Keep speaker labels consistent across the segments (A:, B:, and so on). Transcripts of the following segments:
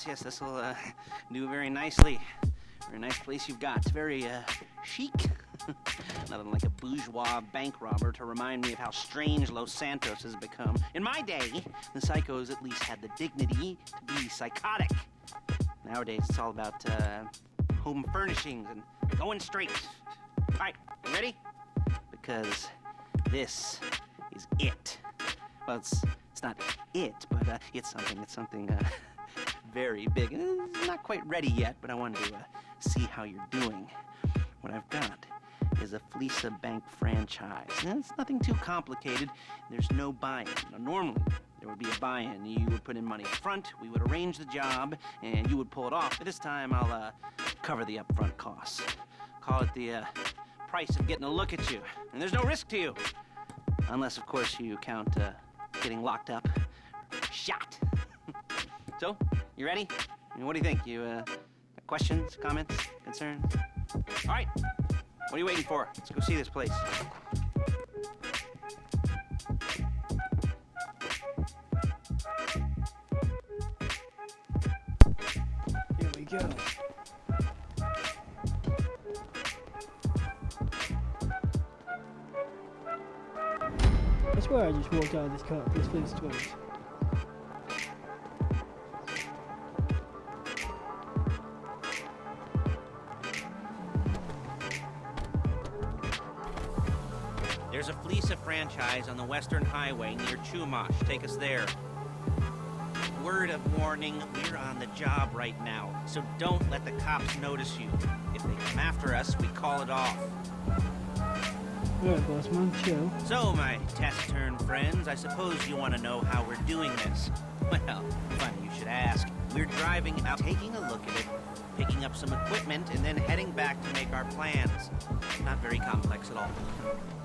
A: Yes, this will do very nicely. Very nice place you've got. It's very chic. Nothing like a bourgeois bank robber to remind me of how strange Los Santos has become. In my day, the psychos at least had the dignity to be psychotic. Nowadays, it's all about home furnishings and going straight. All right, you ready? Because this is it. Well, it's not it, but it's something very big. It's not quite ready yet, but I wanted to see how you're doing. What I've got is a Fleeca Bank franchise. And it's nothing too complicated. There's no buy-in. Now, normally, there would be a buy-in. You would put in money up front, we would arrange the job, and you would pull it off. But this time, I'll cover the upfront costs. Call it the price of getting a look at you. And there's no risk to you. Unless, of course, you count getting locked up, shot. So, you ready? I mean, what do you think? You got questions, comments, concerns? All right. What are you waiting for? Let's go see this place.
B: Here we go. I swear I just walked out of this car. This place twice.
A: There's a Fleeca franchise on the Western Highway near Chumash. Take us there. Word of warning, we're on the job right now, so don't let the cops notice you. If they come after us, we call it off.
B: Alright, boss man, chill.
A: So, my taciturn friends, I suppose you want to know how we're doing this. Well, funny you should ask. We're driving out, taking a look at it, picking up some equipment, and then heading back to make our plans. Not very complex at all.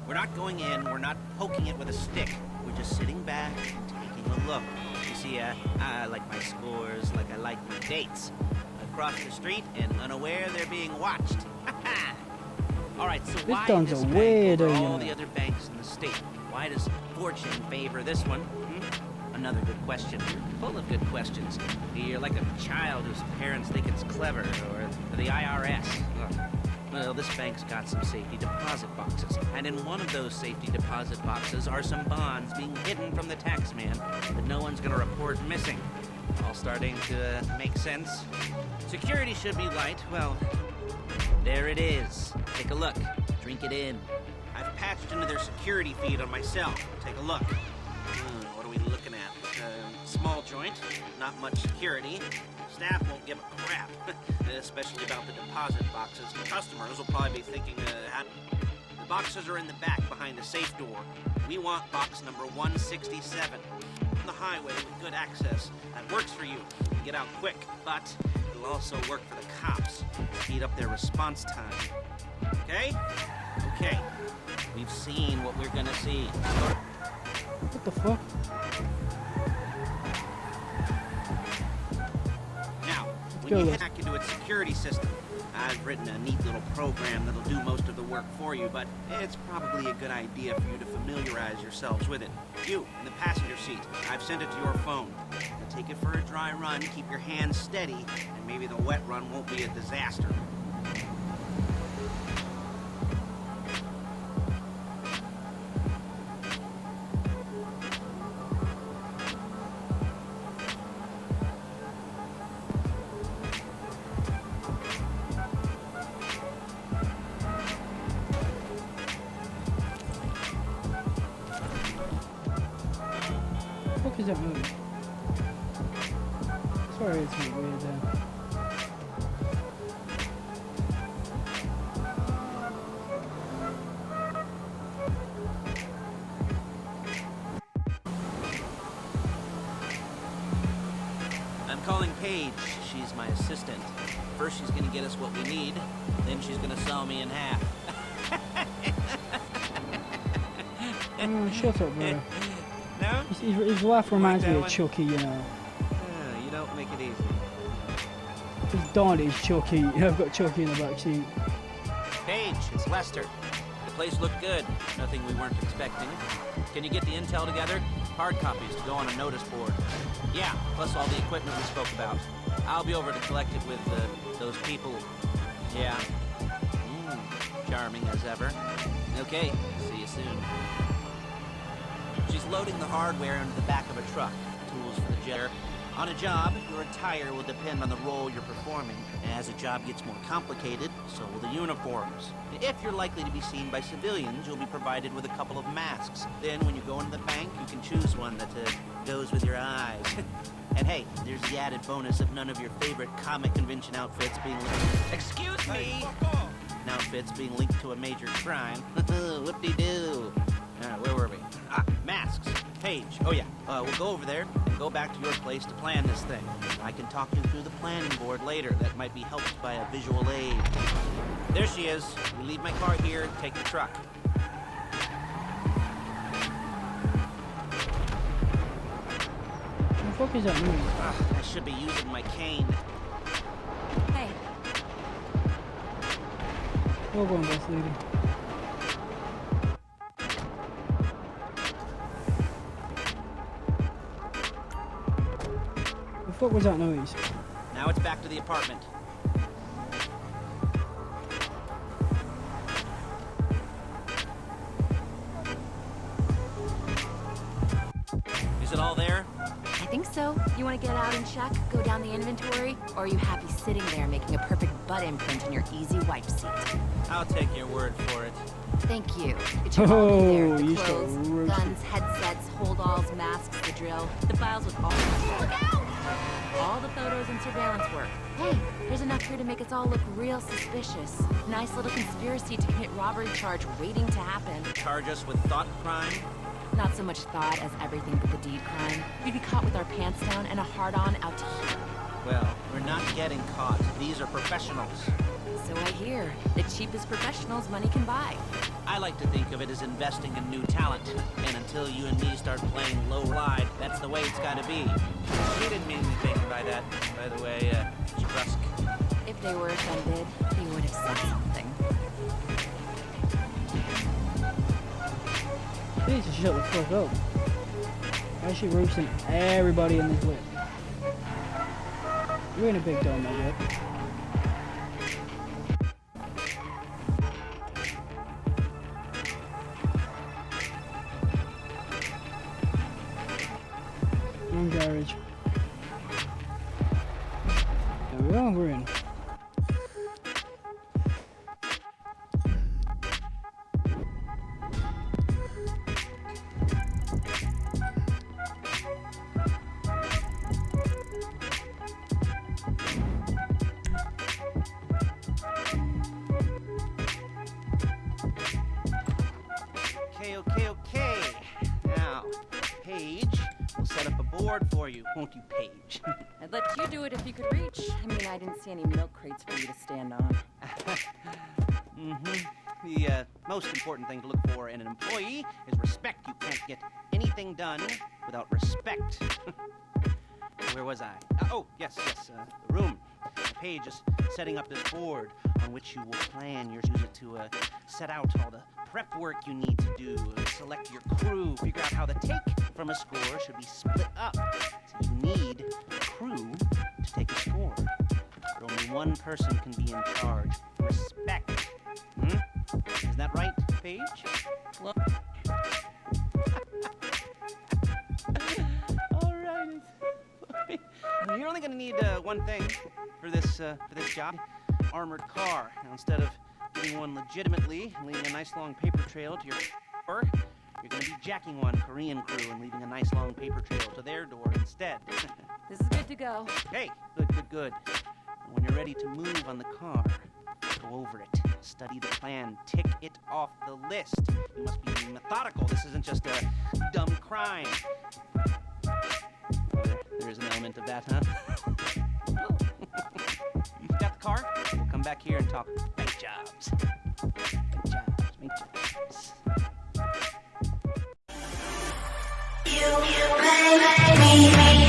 A: We're not going in, we're not poking it with a stick. We're just sitting back and taking a look. You see, I like my scores like I like my dates. Across the street and unaware they're being watched. All right, so why this bank over all the other banks in the state? Why does fortune favor this one? Another good question. Full of good questions. You're like a child whose parents think it's clever, or the IRS. Well, this bank's got some safety deposit boxes, and in one of those safety deposit boxes are some bonds being hidden from the tax man that no one's gonna report missing. All starting to make sense. Security should be light. Well, there it is. Take a look. Drink it in. I've patched into their security feed on my cell. Take a look. What are we looking at? Small joint, not much security. Staff won't give a crap, especially about the deposit boxes. Customers will probably be thinking, the boxes are in the back behind the safe door. We want box number 167. On the highway with good access. That works for you. You get out quick, but it'll also work for the cops. Speed up their response time. Okay? Okay. We've seen what we're gonna see.
B: What the fuck?
A: Now, when you hack into its security system, I've written a neat little program that'll do most of the work for you, but it's probably a good idea for you to familiarize yourselves with it. You, in the passenger seat, I've sent it to your phone. Now take it for a dry run, keep your hands steady, and maybe the wet run won't be a disaster.
B: What is that movie? Sorry, it's a bit weird there.
A: I'm calling Paige. She's my assistant. First she's gonna get us what we need, then she's gonna saw me in half.
B: Oh, shut up, bro.
A: No?
B: His laugh reminds me of Chucky, you know.
A: You don't make it easy.
B: It's darned it's Chucky. I've got Chucky in the back seat.
A: Paige, it's Lester. The place looked good. Nothing we weren't expecting. Can you get the intel together? Hard copies to go on a notice board. Yeah, plus all the equipment we spoke about. I'll be over to collect it with those people. Yeah. Charming as ever. Okay, see you soon. She's loading the hardware into the back of a truck. Tools for the jetter. On a job, your attire will depend on the role you're performing. As a job gets more complicated, so will the uniforms. If you're likely to be seen by civilians, you'll be provided with a couple of masks. Then, when you go into the bank, you can choose one that goes with your eyes. And hey, there's the added bonus of none of your favorite comic convention outfits being linked. Excuse me! Outfits being linked to a major crime. Whoop-de-doo. Where were we? Masks. Paige. Oh yeah. We'll go over there and go back to your place to plan this thing. I can talk you through the planning board later. That might be helped by a visual aid. There she is. We leave my car here, take the truck.
B: What the fuck is that noise?
A: I should be using my cane.
C: Hey,
B: Well going, boss lady. What was that noise?
A: Now it's back to the apartment. Is it all there?
C: I think so. You want to get out and check? Go down the inventory? Or are you happy sitting there making a perfect butt imprint in your easy wipe seat?
A: I'll take your word for it.
C: Thank you. It should all be there.
B: Oh,
C: The
B: you start
C: clothes,
B: roasting.
C: guns, headsets, holdalls, masks, the drill. The files with all all the photos and surveillance work. Hey, there's enough here to make us all look real suspicious. Nice little conspiracy to commit robbery charge waiting to happen.
A: Charge us with thought crime?
C: Not so much thought as everything but the deed crime. We'd be caught with our pants down and a hard-on out to here.
A: Well, we're not getting caught. These are professionals.
C: So I hear. The cheapest professionals money can buy.
A: I like to think of it as investing in new talent. And until you and me start playing low ride, that's the way it's gotta be. She didn't mean anything by that, by the way, Brusk.
C: If they were offended, they would have said something.
B: You need to shut the fuck up. Why is she roasting everybody in this list? You're in a big dumb, my dude. Wrong garage. There we are, we're in.
A: Okay. Now, Paige, we'll set up a board for you, won't you, Paige?
C: I'd let you do it if you could reach. I mean, I didn't see any milk crates for you to stand on.
A: The most important thing to look for in an employee is respect. You can't get anything done without respect. Where was I? Yes, the room. Paige is setting up this board on which you will plan. Use it to set out all the prep work you need to do, select your crew, figure out how the take from a score should be split up. So you need a crew to take a score. But only one person can be in charge. Respect. Isn't that right, Paige? Look. All right. You're only gonna need one thing for this job: armored car. Now, instead of getting one legitimately and leaving a nice long paper trail to your door, you're gonna be jacking one Korean crew and leaving a nice long paper trail to their door instead.
C: This is good to go.
A: Hey, good. When you're ready to move on the car, go over it, study the plan, tick it off the list. You must be methodical. This isn't just a dumb crime. There is an element of that, huh? You got the car? We'll come back here and talk bank jobs. Bank jobs.
D: You make me